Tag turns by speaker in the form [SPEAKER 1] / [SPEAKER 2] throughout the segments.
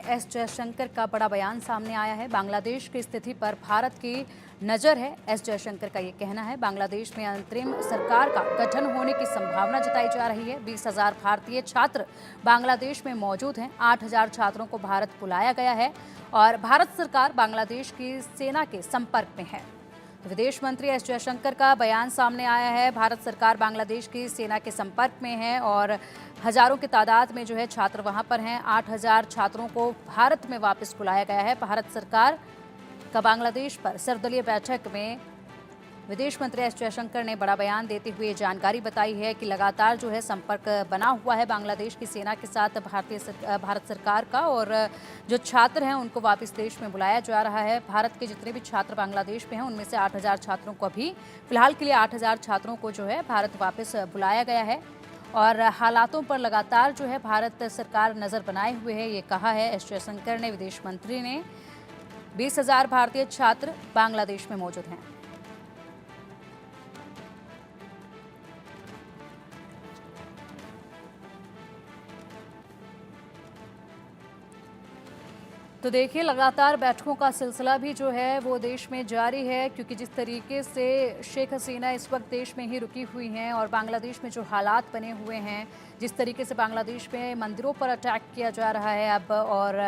[SPEAKER 1] S Jaishankar का बड़ा बयान सामने आया है। बांग्लादेश की स्थिति पर भारत की नज़र है, एस जयशंकर का ये कहना है। बांग्लादेश में अंतरिम सरकार का गठन होने की संभावना जताई जा रही है। 20,000 भारतीय छात्र बांग्लादेश में मौजूद हैं। 8,000 छात्रों को भारत बुलाया गया है और भारत सरकार बांग्लादेश की सेना के संपर्क में है। विदेश मंत्री एस जयशंकर का बयान सामने आया है। भारत सरकार बांग्लादेश की सेना के संपर्क में है और हजारों की तादाद में जो है छात्र वहां पर हैं। 8,000 छात्रों को भारत में वापस बुलाया गया है। भारत सरकार का बांग्लादेश पर सर्वदलीय बैठक में विदेश मंत्री एस जयशंकर ने बड़ा बयान देते हुए जानकारी बताई है कि लगातार जो है संपर्क बना हुआ है बांग्लादेश की सेना के साथ भारत सरकार का, और जो छात्र हैं उनको वापस देश में बुलाया जा रहा है। भारत के जितने भी छात्र बांग्लादेश में हैं उनमें से 8,000 छात्रों को अभी फिलहाल के लिए 8,000 छात्रों को जो है भारत वापस बुलाया गया है और हालातों पर लगातार जो है भारत सरकार नज़र बनाए हुए है, ये कहा है एस जयशंकर ने। विदेश मंत्री ने 20,000 भारतीय छात्र बांग्लादेश में मौजूद हैं। तो देखिए, लगातार बैठकों का सिलसिला भी जो है वो देश में जारी है, क्योंकि जिस तरीके से शेख हसीना इस वक्त देश में ही रुकी हुई हैं और बांग्लादेश में जो हालात बने हुए हैं, जिस तरीके से बांग्लादेश में मंदिरों पर अटैक किया जा रहा है अब और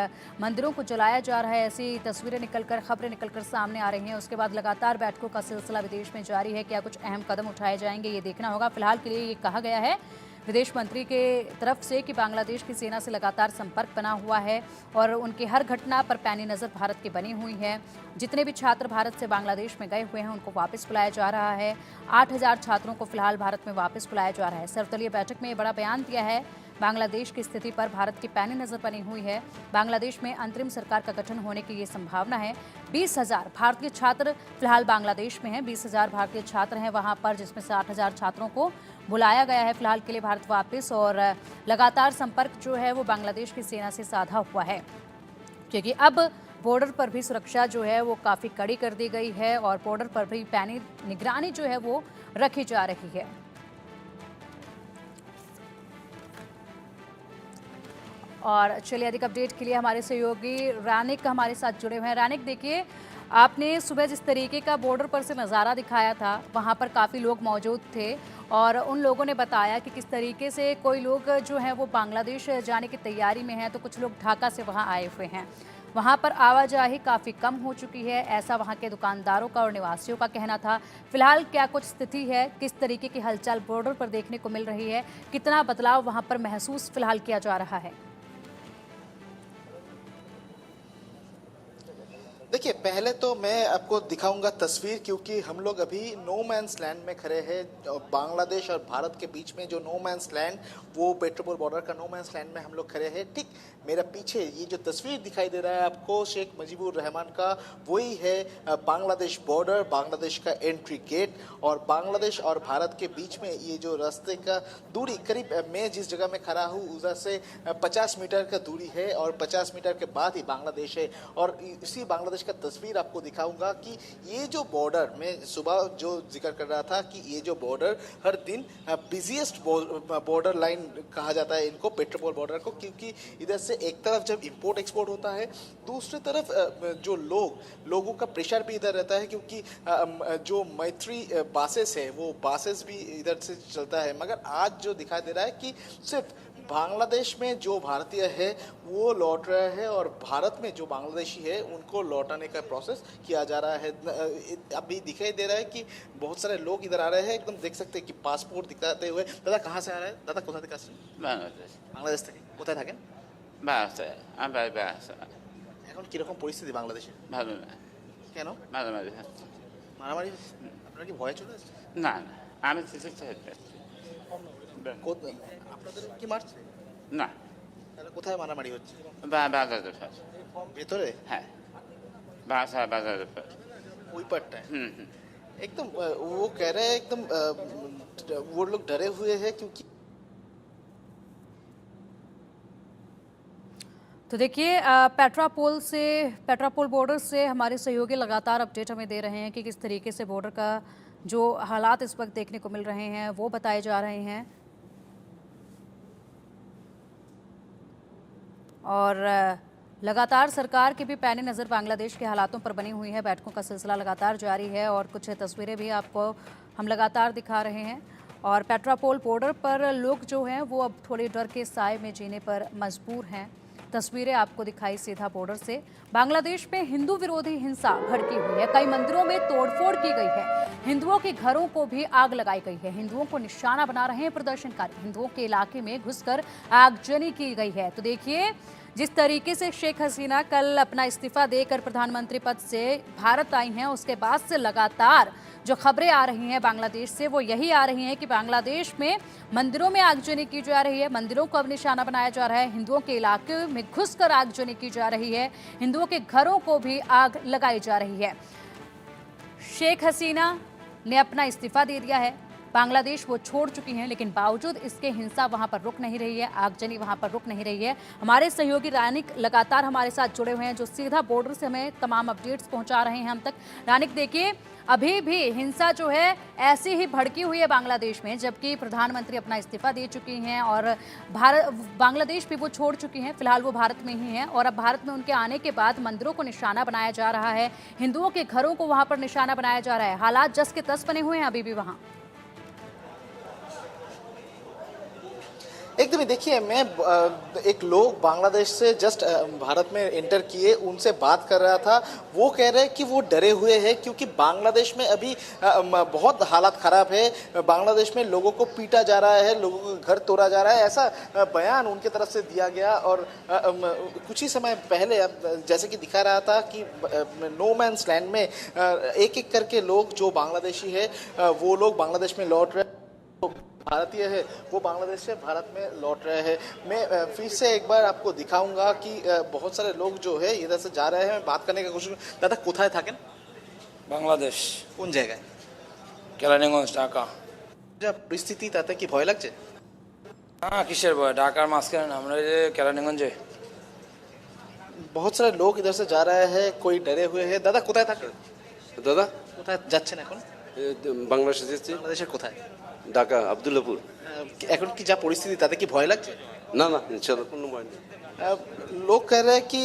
[SPEAKER 1] मंदिरों को जलाया जा रहा है, ऐसी तस्वीरें खबरें निकलकर सामने आ रही हैं। उसके बाद लगातार बैठकों का सिलसिला विदेश में जारी है। क्या कुछ अहम कदम उठाए जाएंगे ये देखना होगा। फिलहाल के लिए ये कहा गया है विदेश मंत्री के तरफ से कि बांग्लादेश की सेना से लगातार संपर्क बना हुआ है और उनकी हर घटना पर पैनी नज़र भारत की बनी हुई है। जितने भी छात्र भारत से बांग्लादेश में गए हुए हैं उनको वापस बुलाया जा रहा है। 8,000 छात्रों को फिलहाल भारत में वापस बुलाया जा रहा है। सर्वदलीय बैठक में ये बड़ा बयान दिया है। बांग्लादेश की स्थिति पर भारत की पैनी नज़र बनी हुई है। बांग्लादेश में अंतरिम सरकार का गठन होने की ये संभावना है। 20,000 भारतीय छात्र फिलहाल बांग्लादेश में हैं। 20,000 भारतीय छात्र हैं वहां पर, जिसमें से 8,000 छात्रों को बुलाया गया है फिलहाल के लिए भारत वापस, और लगातार संपर्क जो है वो बांग्लादेश की सेना से साधा हुआ है, क्योंकि अब बॉर्डर पर भी सुरक्षा जो है वो काफ़ी कड़ी कर दी गई है और बॉर्डर पर भी पैनी निगरानी जो है वो रखी जा रही है। और चलिए, अधिक अपडेट के लिए हमारे सहयोगी रानिक हमारे साथ जुड़े हुए हैं। रानिक, देखिए, आपने सुबह जिस तरीके का बॉर्डर पर से नज़ारा दिखाया था, वहाँ पर काफ़ी लोग मौजूद थे और उन लोगों ने बताया कि किस तरीके से कोई लोग जो हैं वो बांग्लादेश जाने की तैयारी में हैं, तो कुछ लोग ढाका से वहाँ आए हुए हैं। वहाँ पर आवाजाही काफ़ी कम हो चुकी है, ऐसा वहाँ के दुकानदारों का और निवासियों का कहना था। फिलहाल क्या कुछ स्थिति है, किस तरीके की हलचल बॉर्डर पर देखने को मिल रही है, कितना बदलाव वहाँ पर महसूस फिलहाल किया जा रहा है?
[SPEAKER 2] देखिए, पहले तो मैं आपको दिखाऊंगा तस्वीर, क्योंकि हम लोग अभी नो मैंस लैंड में खड़े हैं। बांग्लादेश और भारत के बीच में जो नो मैंस लैंड, वो पेट्रोपोल बॉर्डर का नो मैंस लैंड में हम लोग खड़े हैं। ठीक मेरा पीछे ये जो तस्वीर दिखाई दे रहा है आपको शेख मुजीबुर रहमान का, वही है बांग्लादेश बॉर्डर, बांग्लादेश का एंट्री गेट। और बांग्लादेश और भारत के बीच में ये जो रास्ते का दूरी, करीब मैं जिस जगह में खड़ा हूँ उधर से 50 मीटर का दूरी है और 50 मीटर के बाद ही बांग्लादेश है। और इसी बांग्लादेश का तस्वीर आपको दिखाऊंगा कि ये जो बॉर्डर, मैं सुबह जो जिक्र कर रहा था कि ये जो बॉर्डर हर दिन बिजिएस्ट बॉर्डर लाइन कहा जाता है इनको, पेट्रोपोल बॉर्डर को, क्योंकि इधर से एक तरफ जब इंपोर्ट एक्सपोर्ट होता है, दूसरी तरफ जो लोगों का प्रेशर भी इधर रहता है, क्योंकि जो मैत्री बासेस है वो बासेस भी इधर से चलता है। मगर आज जो दिखाई दे रहा है कि सिर्फ बांग्लादेश में जो भारतीय है वो लौट रहे हैं और भारत में जो बांग्लादेशी है उनको लौटाने का प्रोसेस किया जा रहा है। अभी दिखाई दे रहा है कि बहुत सारे लोग इधर आ रहे हैं, एकदम देख सकते हैं कि पासपोर्ट दिखाते हुए। दादा कहाँ से आ रहे हैं? दादा कोथा থেকে আসছেন? বাংলাদেশ থেকে। কোথায় থাকেন?
[SPEAKER 3] বাসে আমি বাসে
[SPEAKER 2] এখন কিরকম পরিস্থিতি বাংলাদেশে?
[SPEAKER 3] ভালো না
[SPEAKER 2] কেন
[SPEAKER 3] মাঝামাঝি হচ্ছে
[SPEAKER 2] মারামারি হচ্ছে? আপনারা কি ভয় চলে আসছে?
[SPEAKER 3] না না আমি চিকিৎসা
[SPEAKER 2] আপনাদের কি মারছে?
[SPEAKER 3] না
[SPEAKER 2] তাহলে কোথায় মারামারি হচ্ছে?
[SPEAKER 3] বাজারের পাশ
[SPEAKER 2] ভেতরে?
[SPEAKER 3] হ্যাঁ বাজারের পাশ
[SPEAKER 2] ওই পারটায়?
[SPEAKER 3] হুম হুম
[SPEAKER 2] एकदम वो कह रहे हैं एकदम वो लोग डरे हुए हैं क्योंकि
[SPEAKER 1] तो देखिए, पेट्रापोल बॉर्डर से हमारे सहयोगी लगातार अपडेट हमें दे रहे हैं कि किस तरीके से बॉर्डर का जो हालात इस वक्त देखने को मिल रहे हैं वो बताए जा रहे हैं। और लगातार सरकार की भी पैनी नज़र बांग्लादेश के हालातों पर बनी हुई है। बैठकों का सिलसिला लगातार जारी है और कुछ तस्वीरें भी आपको हम लगातार दिखा रहे हैं। और पेट्रापोल बॉर्डर पर लोग जो हैं वो अब थोड़े डर के साए में जीने पर मजबूर हैं। तस्वीरें आपको दिखाई सीधा बॉर्डर से। बांग्लादेश में हिंदू विरोधी हिंसा भड़की हुई है। कई मंदिरों में तोड़फोड़ की गई है। हिंदुओं के घरों को भी आग लगाई गई है। हिंदुओं को निशाना बना रहे हैं प्रदर्शनकारी। हिंदुओं के इलाके में घुसकर आगजनी की गई है। तो देखिए जिस तरीके से शेख हसीना कल अपना इस्तीफा देकर प्रधानमंत्री पद से भारत आई हैं, उसके बाद से लगातार जो खबरें आ रही हैं बांग्लादेश से वो यही आ रही हैं कि बांग्लादेश में मंदिरों में आगजनी की जा रही है। मंदिरों को अब निशाना बनाया जा रहा है। हिंदुओं के इलाके में घुसकर आगजनी की जा रही है। हिंदुओं के घरों को भी आग लगाई जा रही है। शेख हसीना ने अपना इस्तीफा दे दिया है। बांग्लादेश वो छोड़ चुकी हैं, लेकिन बावजूद इसके हिंसा वहां पर रुक नहीं रही है। आगजनी वहां पर रुक नहीं रही है। हमारे सहयोगी रानिक लगातार हमारे साथ जुड़े हुए हैं, जो सीधा बॉर्डर से हमें तमाम अपडेट्स पहुंचा रहे हैं हम तक। रानिक देखिए, अभी भी हिंसा जो है ऐसी ही भड़की हुई है बांग्लादेश में, जबकि प्रधानमंत्री अपना इस्तीफा दे चुकी हैं और बांग्लादेश भी वो छोड़ चुकी हैं। फिलहाल वो भारत में ही हैं और अब भारत में उनके आने के बाद मंदिरों को निशाना बनाया जा रहा है। हिंदुओं के घरों को वहां पर निशाना बनाया जा रहा है। हालात जस के तस बने हुए हैं अभी भी वहां।
[SPEAKER 2] एकदम ही देखिए, मैं एक लोग बांग्लादेश से जस्ट भारत में एंटर किए उनसे बात कर रहा था। वो कह रहे हैं कि वो डरे हुए हैं क्योंकि बांग्लादेश में अभी बहुत हालात ख़राब है। बांग्लादेश में लोगों को पीटा जा रहा है, लोगों को घर तोड़ा जा रहा है, ऐसा बयान उनके तरफ से दिया गया। और कुछ ही समय पहले जैसे कि दिखा रहा था कि नो मैन्स लैंड में एक एक करके लोग जो बांग्लादेशी है वो लोग बांग्लादेश में लौट रहे, भारतीय है वो बांग्लादेश से भारत में लौट रहे हैं। मैं फिर से एक बार आपको दिखाऊंगा कि बहुत सारे लोग जो है इधर से जा रहे हैं। बात करने की कोशिश। दादा कोথায় থাকেন?
[SPEAKER 4] বাংলাদেশ
[SPEAKER 2] কোন জায়গায়?
[SPEAKER 4] কেরানীগঞ্জ ঢাকা।
[SPEAKER 2] যা পরিস্থিতি তাতে কি ভয় লাগছে?
[SPEAKER 4] না কিসের ভয়, ঢাকার মাঝখানে না, আমরা এই যে কেরানীগঞ্জে।
[SPEAKER 2] बहुत सारे लोग इधर से जा रहे हैं, कोई डरे हुए हैं। दादा কোথায় থাকেন?
[SPEAKER 5] দাদা
[SPEAKER 2] কোথায় যাচ্ছেন এখন?
[SPEAKER 5] বাংলাদেশে যাচ্ছি।
[SPEAKER 2] বাংলাদেশের কোথায়?
[SPEAKER 5] ঢাকা আব্দুল্লাপুর।
[SPEAKER 2] এখন কি যা পরিস্থিতি তাতে কি ভয় লাগছে?
[SPEAKER 5] না না ইনশাল্লাহ কোনো ভয় নেই।
[SPEAKER 2] लोग कह रहे हैं कि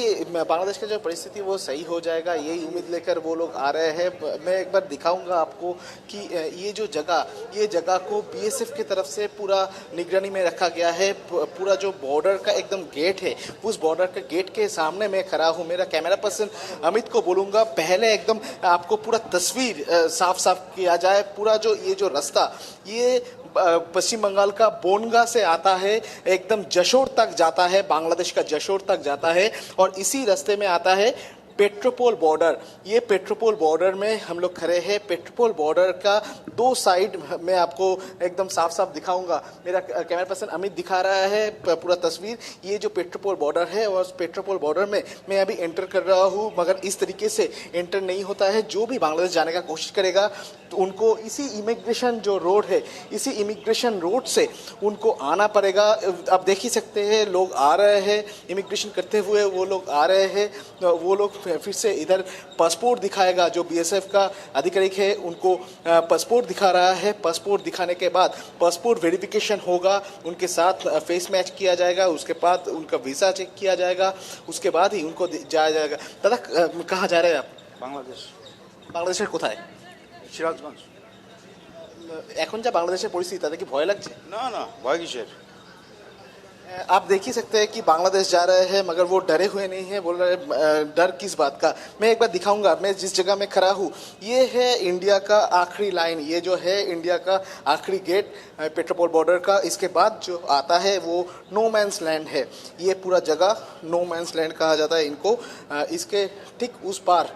[SPEAKER 2] बांग्लादेश की जो परिस्थिति वो सही हो जाएगा, यही उम्मीद लेकर वो लोग आ रहे हैं। मैं एक बार दिखाऊंगा आपको कि ये जगह को बीएसएफ की तरफ से पूरा निगरानी में रखा गया है। पूरा जो बॉर्डर का एकदम गेट है, उस बॉर्डर के गेट के सामने मैं खड़ा हूँ। मेरा कैमरा पर्सन अमित को बोलूँगा पहले एकदम आपको पूरा तस्वीर साफ किया जाए। पूरा ये जो रास्ता ये पश्चिम बंगाल का बोनगा से आता है, एकदम जशोर तक जाता है, बांग्लादेश का जशोर तक जाता है और इसी रास्ते में आता है पेट्रापोल बॉर्डर। ये पेट्रापोल बॉर्डर में हम लोग खड़े हैं। पेट्रापोल बॉर्डर का दो साइड मैं आपको एकदम साफ दिखाऊंगा। मेरा कैमरा पर्सन अमित दिखा रहा है पूरा तस्वीर। ये जो पेट्रापोल बॉर्डर है और पेट्रापोल बॉर्डर में मैं अभी एंटर कर रहा हूँ, मगर इस तरीके से एंटर नहीं होता है। जो भी बांग्लादेश जाने का कोशिश करेगा तो उनको इसी इमिग्रेशन जो रोड है, इसी इमिग्रेशन रोड से उनको आना पड़ेगा। अब देख ही सकते हैं लोग आ रहे हैं, इमिग्रेशन करते हुए वो लोग आ रहे हैं। वो लोग फिर से इधर पासपोर्ट दिखाएगा। जो बीएसएफ का अधिकारिक है उनको पासपोर्ट दिखा रहा है। पासपोर्ट दिखाने के बाद पासपोर्ट वेरिफिकेशन होगा, उनके साथ फेस मैच किया जाएगा, उसके बाद उनका वीज़ा चेक किया जाएगा, उसके बाद ही उनको जाया जाएगा। दादा कहाँ जा रहे हैं आप?
[SPEAKER 4] বাংলাদেশ
[SPEAKER 2] বাংলাদেশের কোথায়?
[SPEAKER 4] সিরাজগঞ্জ।
[SPEAKER 2] এখন যা বাংলাদেশের পরিস্থিতি তাতে কি ভয় লাগছে?
[SPEAKER 4] না না ভয় কিসের?
[SPEAKER 2] आप देख ही सकते हैं कि बांग्लादेश जा रहे हैं मगर वो डरे हुए नहीं हैं। बोल रहे हैं डर किस बात का। मैं एक बार दिखाऊंगा। मैं जिस जगह में खड़ा हूँ ये है इंडिया का आखिरी लाइन। ये जो है इंडिया का आखिरी गेट पेट्रापोल बॉर्डर का। इसके बाद जो आता है वो नो मैन्स लैंड है। ये पूरा जगह नो मैन्स लैंड कहा जाता है इनको। इसके ठीक उस पार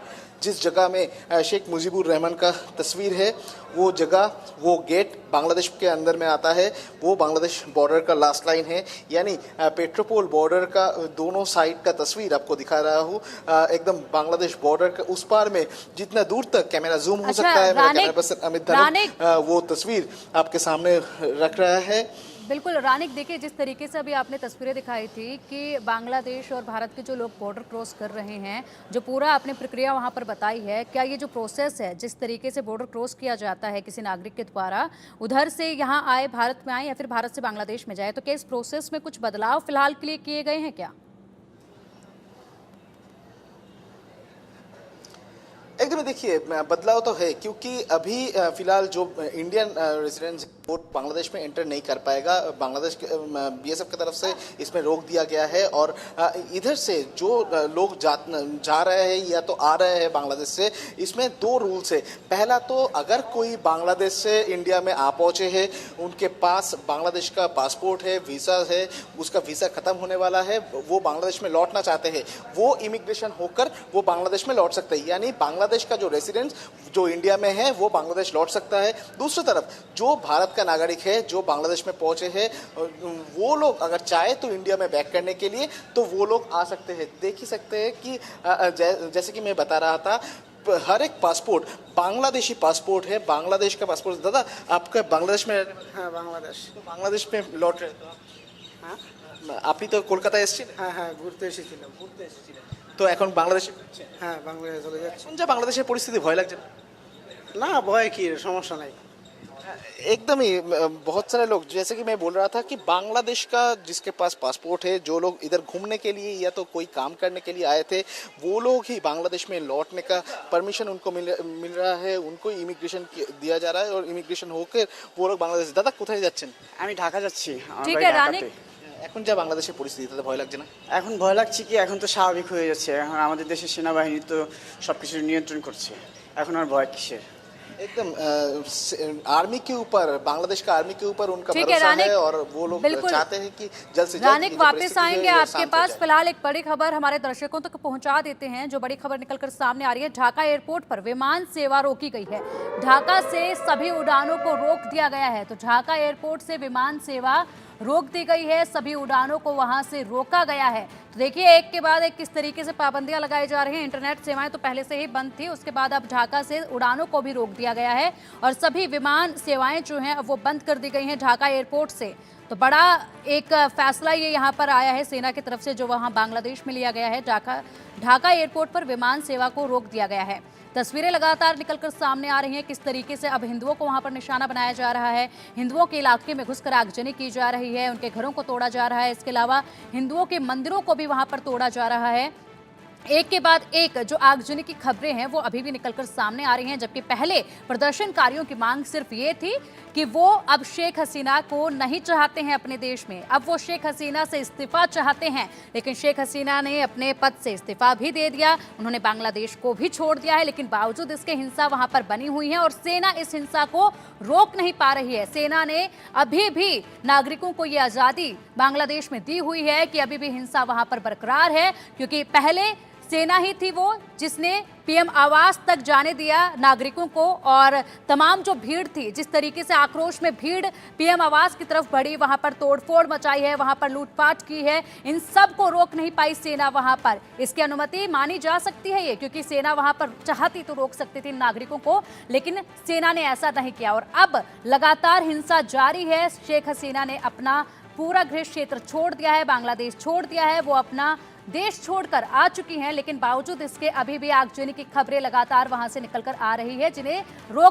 [SPEAKER 2] जिस जगह में शेख मुजीबुर रहमान का तस्वीर है, वो जगह, वो गेट बांग्लादेश के अंदर में आता है। वो बांग्लादेश बॉर्डर का लास्ट लाइन है। यानी पेट्रापोल बॉर्डर का दोनों साइड का तस्वीर आपको दिखा रहा हूँ। एकदम बांग्लादेश बॉर्डर के उस पार में जितना दूर तक कैमरा जूम हो सकता है, मेरा कैमरा पर्सन अमित धनोक वो तस्वीर आपके सामने रख रहा है।
[SPEAKER 1] बिल्कुल रानिक, देखिए जिस तरीके से अभी आपने तस्वीरें दिखाई थी कि बांग्लादेश और भारत के जो लोग बॉर्डर क्रॉस कर रहे हैं, जो पूरा आपने प्रक्रिया वहां पर बताई है, क्या ये जो प्रोसेस है, जिस तरीके से बॉर्डर क्रॉस किया जाता है किसी नागरिक के द्वारा, उधर से यहाँ आए, भारत में आए या फिर भारत से बांग्लादेश में जाए, तो क्या इस प्रोसेस में कुछ बदलाव फिलहाल के लिए किए गए हैं क्या?
[SPEAKER 2] एकदम देखिए बदलाव तो है, क्योंकि अभी फिलहाल जो इंडियन रेजिडेंट्स वो बांग्लादेश में एंटर नहीं कर पाएगा। बांग्लादेश के बीएसएफ की तरफ से इसमें रोक दिया गया है, और इधर से जो लोग जा रहे हैं या तो आ रहे हैं बांग्लादेश से, इसमें दो रूल्स है। पहला तो अगर कोई बांग्लादेश से इंडिया में आ पहुंचे हैं, उनके पास बांग्लादेश का पासपोर्ट है, वीज़ा है, उसका वीज़ा ख़त्म होने वाला है, वो बांग्लादेश में लौटना चाहते हैं, वो इमिग्रेशन होकर वो बांग्लादेश में लौट सकते हैं। यानी बांग्लादेश का जो रेसिडेंट जो इंडिया में है वो बांग्लादेश लौट सकता है। दूसरी तरफ जो भारत का नागरिक है जो बांग्लादेश में पहुंचे हैं, वो लोग अगर चाहे तो इंडिया में बैक करने के लिए तो वो लोग आ सकते हैं। देख ही सकते हैं कि जैसे कि मैं बता रहा था, हर एक पासपोर्ट बांग्लादेशी पासपोर्ट है, बांग्लादेश का पासपोर्ट। दादा आपका बांग्लादेश में?
[SPEAKER 6] হ্যাঁ বাংলাদেশ।
[SPEAKER 2] तो बांग्लादेश में लौट रहे तो
[SPEAKER 6] হ্যাঁ
[SPEAKER 2] আপনি তো কলকাতায় এসেছিলেন,
[SPEAKER 6] হ্যাঁ হ্যাঁ ঘুরতে এসেছিলাম।
[SPEAKER 2] তো এখন বাংলাদেশে ফিরছেন।
[SPEAKER 6] হ্যাঁ বাংলাদেশে চলে যাচ্ছি।
[SPEAKER 2] এখন যা বাংলাদেশের পরিস্থিতি ভয় লাগছে না?
[SPEAKER 6] না ভয় কি, সমস্যা নাই।
[SPEAKER 2] एकदम ही बहुत सारे लोग, जैसे कि मैं बोल रहा था कि बांग्लादेश का जिसके पास पासपोर्ट है, जो लोग इधर घूमने के लिए या तो कोई काम करने के लिए आए थे, वो लोग ही बांग्लादेश में लौटने का परमिशन उनको मिल रहा है, उनको इमिग्रेशन दिया जा रहा है, और इमिग्रेशन होकर वो लोग बांग्लादेश। दादा कोথায় যাচ্ছেন?
[SPEAKER 6] আমি ঢাকা যাচ্ছি। আমার
[SPEAKER 1] ঠিক
[SPEAKER 6] বাড়ি
[SPEAKER 1] আছে,
[SPEAKER 6] ঢাকাতে।
[SPEAKER 1] রানিক।
[SPEAKER 2] এখন যা বাংলাদেশের পরিস্থিতি তাতে ভয় লাগছে না?
[SPEAKER 6] এখন ভয় লাগছে কি, এখন তো স্বাভাবিক হয়ে যাচ্ছে। এখন আমাদের দেশের সেনাবাহিনী তো সবকিছু নিয়ন্ত্রণ করছে, এখন আর ভয় কিসের।
[SPEAKER 2] एकदम आर्मी के ऊपर, बांग्लादेश का आर्मी के ऊपर उनका
[SPEAKER 1] ठीक है,
[SPEAKER 2] भरोसा
[SPEAKER 1] रानिक,
[SPEAKER 2] है, और वो लोग
[SPEAKER 1] बिल्कुल।
[SPEAKER 2] चाहते हैं कि जल्द से जल्द
[SPEAKER 1] रानिक
[SPEAKER 2] ये जो
[SPEAKER 1] वापस
[SPEAKER 2] परिस्थिति है,
[SPEAKER 1] आएंगे
[SPEAKER 2] ये
[SPEAKER 1] आपके
[SPEAKER 2] शांत हो
[SPEAKER 1] पास।
[SPEAKER 2] जाए।
[SPEAKER 1] फिलहाल एक बड़ी खबर हमारे दर्शकों तक पहुंचा देते हैं। जो बड़ी खबर निकलकर सामने आ रही है, ढाका एयरपोर्ट पर विमान सेवा रोकी गई है। ढाका से सभी उड़ानों को रोक दिया गया है। तो ढाका एयरपोर्ट से विमान सेवा रोक दी गई है, सभी उड़ानों को वहां से रोका गया है। तो देखिए एक के बाद एक किस तरीके से पाबंदियां लगाई जा रही हैं। इंटरनेट सेवाएं तो पहले से ही बंद थी, उसके बाद अब ढाका से उड़ानों को भी रोक दिया गया है, और सभी विमान सेवाएं जो हैं अब वो बंद कर दी गई हैं ढाका एयरपोर्ट से। तो बड़ा एक फैसला ये यहाँ पर आया है सेना की तरफ से, जो वहाँ बांग्लादेश में लिया गया है। ढाका एयरपोर्ट पर विमान सेवा को रोक दिया गया है। तस्वीरें लगातार निकलकर सामने आ रही हैं, किस तरीके से अब हिंदुओं को वहां पर निशाना बनाया जा रहा है, हिंदुओं के इलाके में घुसकर आगजनी की जा रही है, उनके घरों को तोड़ा जा रहा है। इसके अलावा हिंदुओं के मंदिरों को भी वहां पर तोड़ा जा रहा है। एक के बाद एक जो आगजनी की खबरें हैं वो अभी भी निकलकर सामने आ रही हैं। जबकि पहले प्रदर्शनकारियों की मांग सिर्फ ये थी कि वो अब शेख हसीना को नहीं चाहते हैं अपने देश में, अब वो शेख हसीना से इस्तीफा चाहते हैं। लेकिन शेख हसीना ने अपने पद से इस्तीफा भी दे दिया, उन्होंने बांग्लादेश को भी छोड़ दिया है। लेकिन बावजूद इसके हिंसा वहां पर बनी हुई है, और सेना इस हिंसा को रोक नहीं पा रही है। सेना ने अभी भी नागरिकों को ये आज़ादी बांग्लादेश में दी हुई है कि अभी भी हिंसा वहां पर बरकरार है, क्योंकि पहले सेना ही थी वो जिसने पीएम आवास तक जाने दिया नागरिकों को। और तमाम जो भीड़ थी, जिस तरीके से आक्रोश में भीड़ पीएम आवास की तरफ बढ़ी, वहां पर तोड़फोड़ मचाई है, वहां पर लूटपाट की है, इन सब को रोक नहीं पाई सेना वहां पर। इसकी अनुमति मानी जा सकती है ये, क्योंकि सेना वहां पर चाहती तो रोक सकती थी नागरिकों को, लेकिन सेना ने ऐसा नहीं किया। और अब लगातार हिंसा जारी है। शेख हसीना ने अपना पूरा गृह क्षेत्र छोड़ दिया है, बांग्लादेश छोड़ दिया है, वो अपना देश छोड़कर आ चुकी हैं। लेकिन बावजूद इसके अभी भी आगजनी की खबरें लगातार वहां से निकलकर आ रही है, जिन्हें रोक